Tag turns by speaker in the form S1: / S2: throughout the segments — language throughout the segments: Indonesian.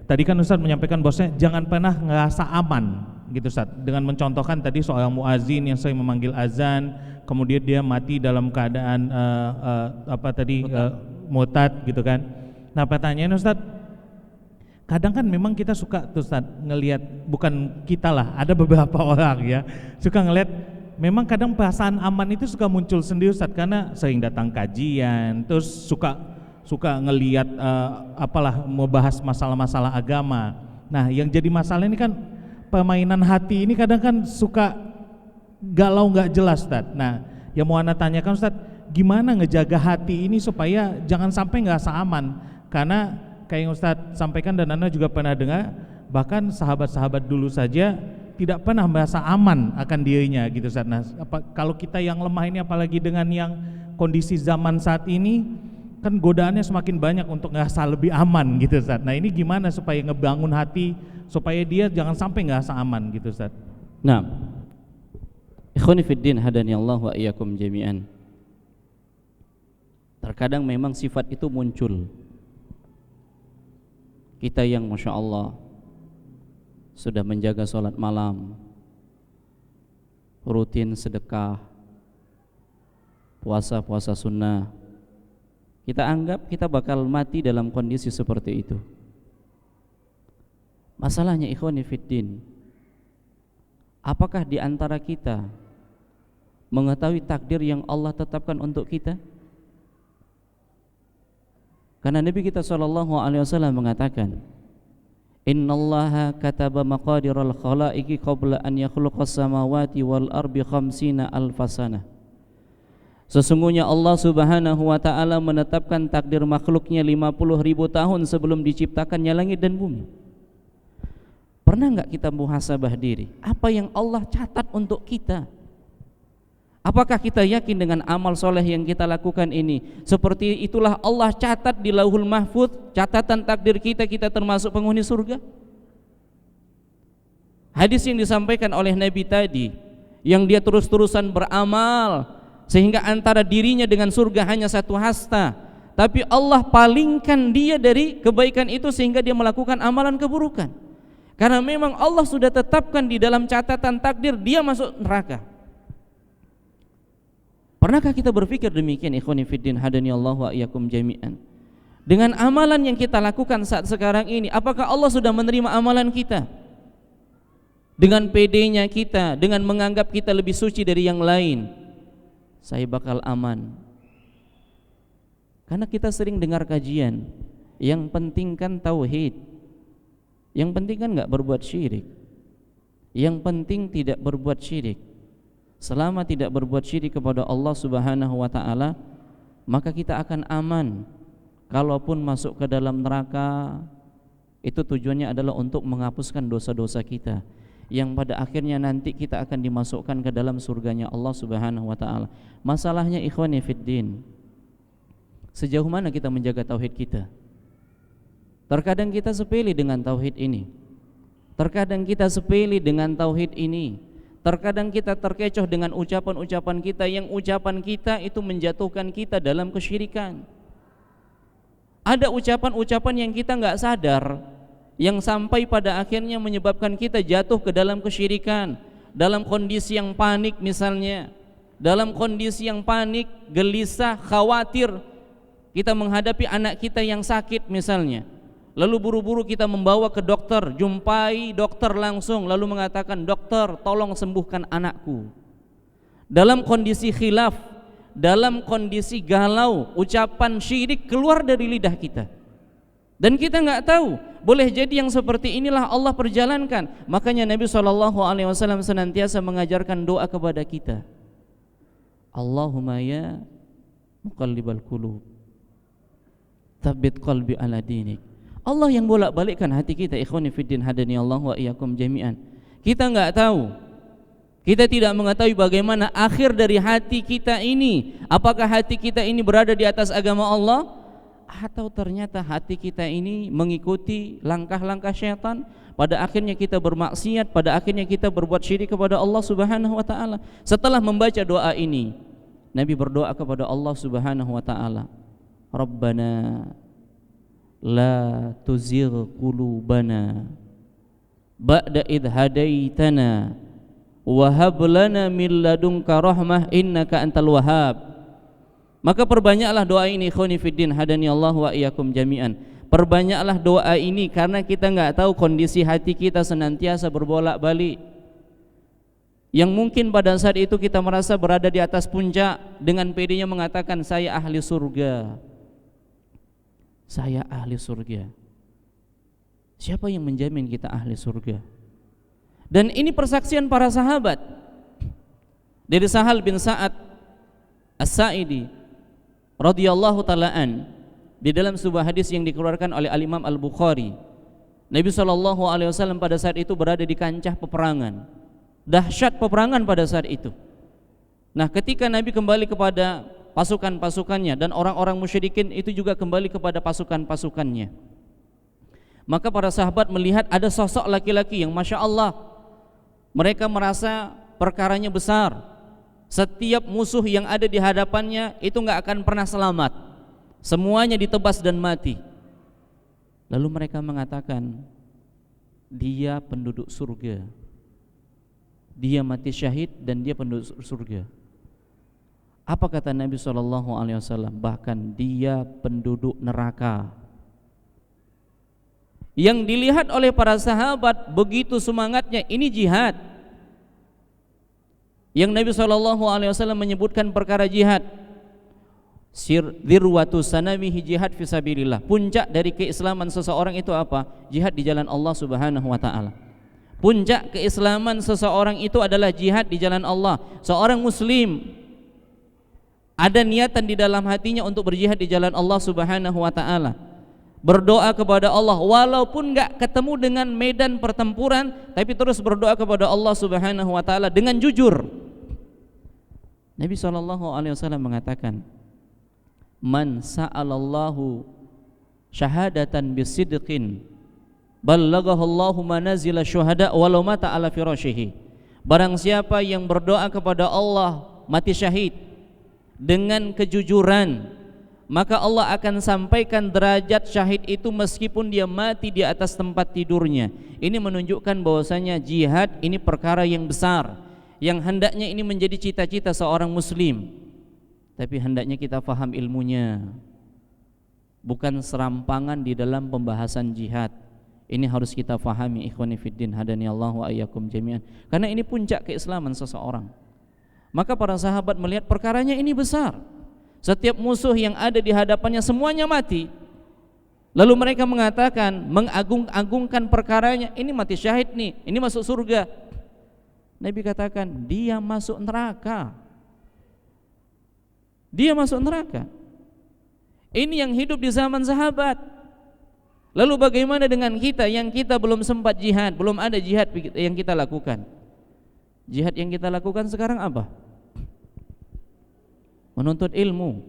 S1: Tadi kan Ustaz menyampaikan bahwasanya jangan pernah ngerasa aman gitu Ustaz, dengan mencontohkan tadi seorang muazin yang sering memanggil azan, kemudian dia mati dalam keadaan murtad gitu kan. Nah pertanyaannya Ustaz, kadang kan memang kita suka tuh Ustaz ngelihat, bukan kita lah, ada beberapa orang ya suka ngelihat, memang kadang perasaan aman itu suka muncul sendiri Ustaz, karena sering datang kajian, terus suka ngelihat mau bahas masalah-masalah agama. Nah yang jadi masalah ini kan permainan hati ini kadang kan suka galau nggak jelas Ustaz. Nah yang mau Ana tanyakan Ustaz, gimana ngejaga hati ini supaya jangan sampai ngerasa aman, karena kayak yang Ustaz sampaikan dan Ana juga pernah dengar, bahkan sahabat-sahabat dulu saja tidak pernah merasa aman akan dirinya gitu Ustaz. Nah kalau kita yang lemah ini, apalagi dengan yang kondisi zaman saat ini, kan godaannya semakin banyak untuk ngerasa lebih aman gitu Ustaz. Nah ini gimana supaya ngebangun hati supaya dia jangan sampai ngerasa aman gitu Ustaz.
S2: Nah, ikhwani fiddin hadani Allah wa iyyakum jami'an. Terkadang memang sifat itu muncul. Kita yang Masya Allah sudah menjaga sholat malam, rutin sedekah, puasa sunnah, kita anggap kita bakal mati dalam kondisi seperti itu. Masalahnya ikhwani fiddin, apakah di antara kita mengetahui takdir yang Allah tetapkan untuk kita? Karena Nabi kita SAW mengatakan, Innallaha kataba maqadiral khalaiqi qabla an yakhluqas samawati wal ardi 50 alfasana. Sesungguhnya Allah Subhanahu wa ta'ala menetapkan takdir makhluknya 50.000 tahun sebelum diciptakannya langit dan bumi. Pernah enggak kita muhasabah diri, apa yang Allah catat untuk kita? Apakah kita yakin dengan amal soleh yang kita lakukan ini seperti itulah Allah catat di Lauhul Mahfuz, catatan takdir kita termasuk penghuni surga? Hadis yang disampaikan oleh Nabi tadi, yang dia terus-terusan beramal sehingga antara dirinya dengan surga hanya satu hasta, tapi Allah palingkan dia dari kebaikan itu sehingga dia melakukan amalan keburukan. Karena memang Allah sudah tetapkan di dalam catatan takdir dia masuk neraka. Pernahkah kita berpikir demikian ikhwani fiddin hadani Allah wa iyyakum jami'an? Dengan amalan yang kita lakukan saat sekarang ini, apakah Allah sudah menerima amalan kita? Dengan pedenya kita, dengan menganggap kita lebih suci dari yang lain, saya bakal aman. Karena kita sering dengar kajian, yang penting kan tauhid, yang penting kan enggak berbuat syirik, yang penting tidak berbuat syirik. Selama tidak berbuat syirik kepada Allah Subhanahu wa ta'ala, maka kita akan aman. Kalaupun masuk ke dalam neraka, itu tujuannya adalah untuk menghapuskan dosa-dosa kita, yang pada akhirnya nanti kita akan dimasukkan ke dalam surganya Allah Subhanahu wa ta'ala. Masalahnya ikhwani fiddin, sejauh mana kita menjaga tauhid kita? Terkadang kita sepele dengan tauhid ini, terkadang kita sepele dengan tauhid ini, terkadang kita terkecoh dengan ucapan-ucapan kita, yang ucapan kita itu menjatuhkan kita dalam kesyirikan. Ada ucapan-ucapan yang kita enggak sadar, yang sampai pada akhirnya menyebabkan kita jatuh ke dalam kesyirikan. Dalam kondisi yang panik misalnya, dalam kondisi yang panik, gelisah, khawatir, kita menghadapi anak kita yang sakit misalnya, lalu buru-buru kita membawa ke dokter, jumpai dokter langsung, lalu mengatakan, dokter tolong sembuhkan anakku. Dalam kondisi khilaf, dalam kondisi galau, ucapan syirik keluar dari lidah kita, dan kita enggak tahu. Boleh jadi yang seperti inilah Allah perjalankan. Makanya Nabi SAW senantiasa mengajarkan doa kepada kita, Allahumma ya muqallibal qulub, tsabbit qalbi ala dinik. Allah yang bolak-balikkan hati kita ikhwani fiddin hadani Allah wa iyyakum jami'an. Kita enggak tahu, kita tidak mengetahui bagaimana akhir dari hati kita ini. Apakah hati kita ini berada di atas agama Allah, atau ternyata hati kita ini mengikuti langkah-langkah syaitan, pada akhirnya kita bermaksiat, pada akhirnya kita berbuat syirik kepada Allah Subhanahu wa ta'ala. Setelah membaca doa ini, Nabi berdoa kepada Allah Subhanahu wa ta'ala, Rabbana la tuzigh qulubana ba'da idh hadaitana wa hab lana min ladunka rahmah innaka antal wahhab. Maka perbanyaklah doa ini ikhwani fiddin hadani Allah wa iyyakum jami'an. Perbanyaklah doa ini karena kita enggak tahu kondisi hati kita senantiasa berbolak-balik. Yang mungkin pada saat itu kita merasa berada di atas puncak, dengan pedenya mengatakan saya ahli surga. Saya ahli surga. Siapa yang menjamin kita ahli surga? Dan ini persaksian para sahabat. Dari Sahal bin Sa'ad As-Sa'idi radhiyallahu ta'ala an, di dalam sebuah hadis yang dikeluarkan oleh Al-Imam Al-Bukhari, Nabi SAW pada saat itu berada di kancah peperangan. Dahsyat peperangan pada saat itu. Nah, ketika Nabi kembali kepada pasukan-pasukannya dan orang-orang musyrikin itu juga kembali kepada pasukan-pasukannya, maka para sahabat melihat ada sosok laki-laki yang Masya Allah, mereka merasa perkaranya besar. Setiap musuh yang ada di hadapannya itu enggak akan pernah selamat, semuanya ditebas dan mati. Lalu mereka mengatakan, dia penduduk surga, dia mati syahid dan dia penduduk surga. Apa kata Nabi SAW? Bahkan dia penduduk neraka. Yang dilihat oleh para sahabat begitu semangatnya, ini jihad. Yang Nabi SAW menyebutkan perkara jihad, dzirwatu sanamihi jihad fisabilillah. Puncak dari keislaman seseorang itu apa? Jihad di jalan Allah Subhanahu wa taala. Puncak keislaman seseorang itu adalah jihad di jalan Allah. Seorang muslim ada niatan di dalam hatinya untuk berjihad di jalan Allah Subhanahu wa taala. Berdoa kepada Allah walaupun enggak ketemu dengan medan pertempuran, tapi terus berdoa kepada Allah Subhanahu wa taala dengan jujur. Nabi SAW mengatakan, man sa'alallahu syahadatan bisidqin ballaghahu manazila syuhada walau mata ala firashihi. Barang siapa yang berdoa kepada Allah mati syahid dengan kejujuran, maka Allah akan sampaikan derajat syahid itu meskipun dia mati di atas tempat tidurnya. Ini menunjukkan bahwasanya jihad ini perkara yang besar, yang hendaknya ini menjadi cita-cita seorang muslim. Tapi hendaknya kita faham ilmunya, bukan serampangan di dalam pembahasan jihad. Ini harus kita fahami ikhwani fiddin hadani Allah wa iyyakum jami'an. Karena ini puncak keislaman seseorang. Maka para sahabat melihat perkaranya ini besar. Setiap musuh yang ada di hadapannya semuanya mati. Lalu mereka mengatakan, mengagung-agungkan perkaranya, ini mati syahid nih, ini masuk surga. Nabi katakan, dia masuk neraka. Dia masuk neraka. Ini yang hidup di zaman sahabat. Lalu bagaimana dengan kita yang kita belum sempat jihad, belum ada jihad yang kita lakukan? Jihad yang kita lakukan sekarang apa? Menuntut ilmu.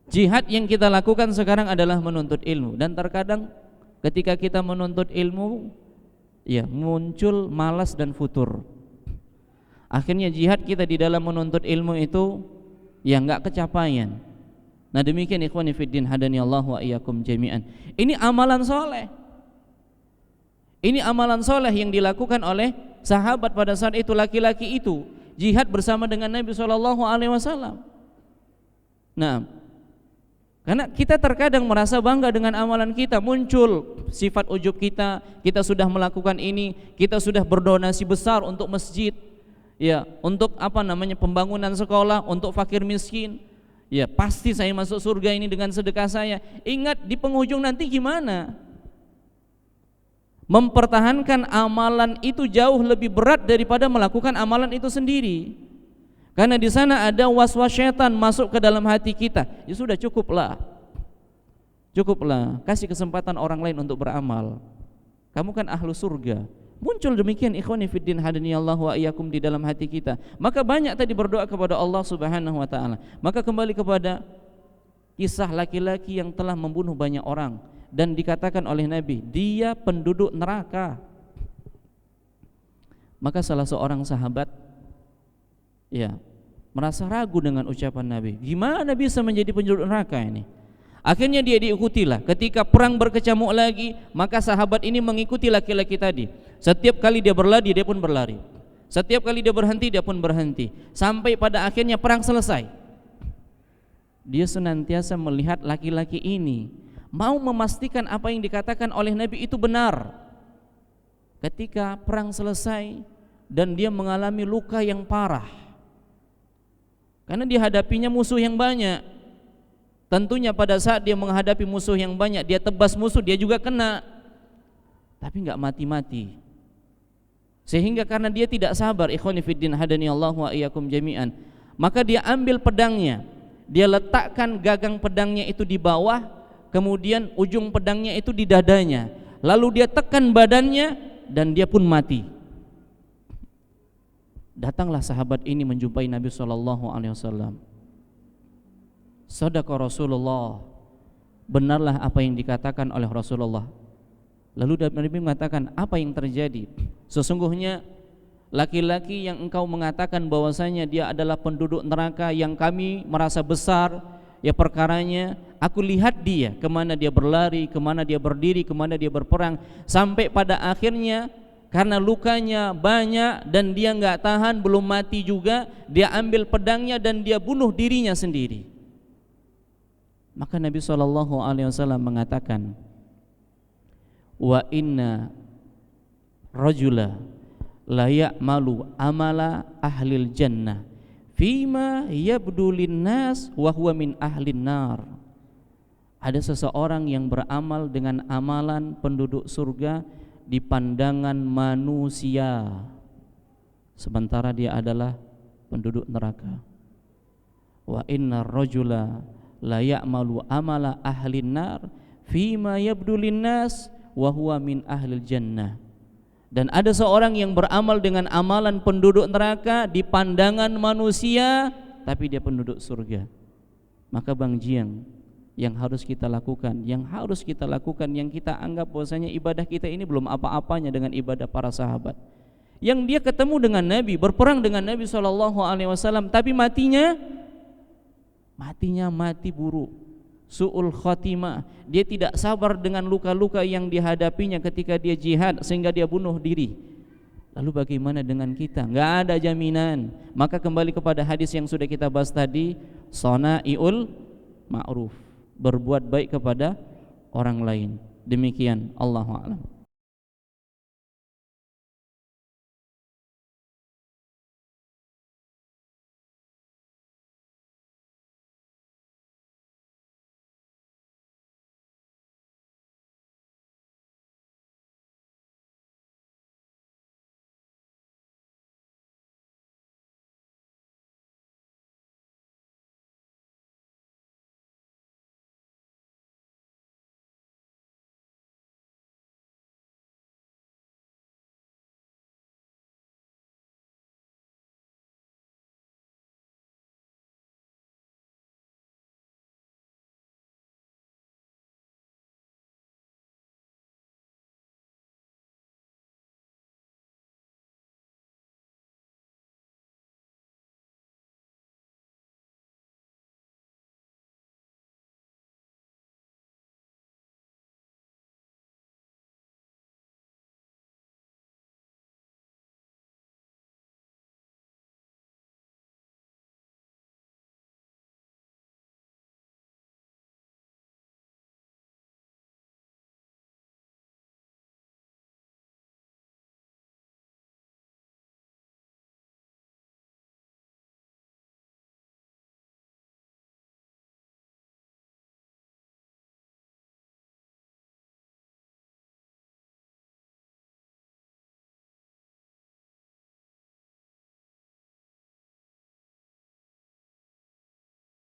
S2: Jihad yang kita lakukan sekarang adalah menuntut ilmu. Dan terkadang ketika kita menuntut ilmu, ya muncul malas dan futur. Akhirnya jihad kita di dalam menuntut ilmu itu ya enggak kecapaian. Nah demikian ikhwani fiddin hadani Allah wa iyyakum jami'an. Ini amalan soleh. Ini amalan soleh yang dilakukan oleh sahabat pada saat itu, laki-laki itu jihad bersama dengan Nabi SAW. Nah, karena kita terkadang merasa bangga dengan amalan kita, muncul sifat ujub kita sudah melakukan ini, kita sudah berdonasi besar untuk masjid, ya, untuk pembangunan sekolah, untuk fakir miskin. Ya pasti saya masuk surga ini dengan sedekah saya. Ingat di penghujung nanti gimana? Mempertahankan amalan itu jauh lebih berat daripada melakukan amalan itu sendiri. Karena di sana ada waswas syaitan masuk ke dalam hati kita. Ya sudah cukuplah. Cukuplah, kasih kesempatan orang lain untuk beramal. Kamu kan ahlu surga. Muncul demikian ikhwani fiddin hadani Allah wa iyyakum di dalam hati kita. Maka banyak tadi berdoa kepada Allah Subhanahu wa taala. Maka kembali kepada kisah laki-laki yang telah membunuh banyak orang dan dikatakan oleh Nabi, dia penduduk neraka. Maka salah seorang sahabat ya merasa ragu dengan ucapan Nabi. Gimana bisa menjadi penduduk neraka ini? Akhirnya dia diikutilah. Ketika perang berkecamuk lagi, maka sahabat ini mengikuti laki-laki tadi. Setiap kali dia berlari, dia pun berlari. Setiap kali dia berhenti, dia pun berhenti. Sampai pada akhirnya perang selesai. Dia senantiasa melihat laki-laki ini, mau memastikan apa yang dikatakan oleh Nabi itu benar. Ketika perang selesai dan dia mengalami luka yang parah, karena dihadapinya musuh yang banyak. Tentunya pada saat dia menghadapi musuh yang banyak, dia tebas musuh, dia juga kena, tapi enggak mati-mati. Sehingga karena dia tidak sabar, ikhwani fiddin hadani Allah wa iyyakum jami'an, maka dia ambil pedangnya, dia letakkan gagang pedangnya itu di bawah, kemudian ujung pedangnya itu di dadanya, lalu dia tekan badannya dan dia pun mati. Datanglah sahabat ini menjumpai Nabi SAW. Sadaqa Rasulullah, benarlah apa yang dikatakan oleh Rasulullah. Lalu Nabi mengatakan, apa yang terjadi? Sesungguhnya laki-laki yang engkau mengatakan bahwasanya dia adalah penduduk neraka yang kami merasa besar, ya perkaranya aku lihat dia kemana dia berlari, kemana dia berdiri, kemana dia berperang, sampai pada akhirnya karena lukanya banyak dan dia enggak tahan, belum mati juga, dia ambil pedangnya dan dia bunuh dirinya sendiri. Maka Nabi SAW mengatakan, wa inna rajula la ya'malu amala ahlil jannah fima yabdu linnas wa huwa min ahlin nar. Ada seseorang yang beramal dengan amalan penduduk surga di pandangan manusia, sementara dia adalah penduduk neraka. Wa inna rajula la ya'malu amala ahlin nar fima yabdu linnas wa huwa min ahlil jannah. Dan ada seorang yang beramal dengan amalan penduduk neraka di pandangan manusia, tapi dia penduduk surga. Maka Bang Jiang, yang harus kita lakukan, yang kita anggap bahwasanya ibadah kita ini belum apa-apanya dengan ibadah para sahabat. Yang dia ketemu dengan Nabi, berperang dengan Nabi SAW, tapi matinya mati buruk, su'ul khatimah. Dia tidak sabar dengan luka-luka yang dihadapinya ketika dia jihad sehingga dia bunuh diri. Lalu bagaimana dengan kita? Enggak ada jaminan. Maka kembali kepada hadis yang sudah kita bahas tadi, sana'iul ma'ruf, berbuat baik kepada orang lain. Demikian, Allahu a'lam.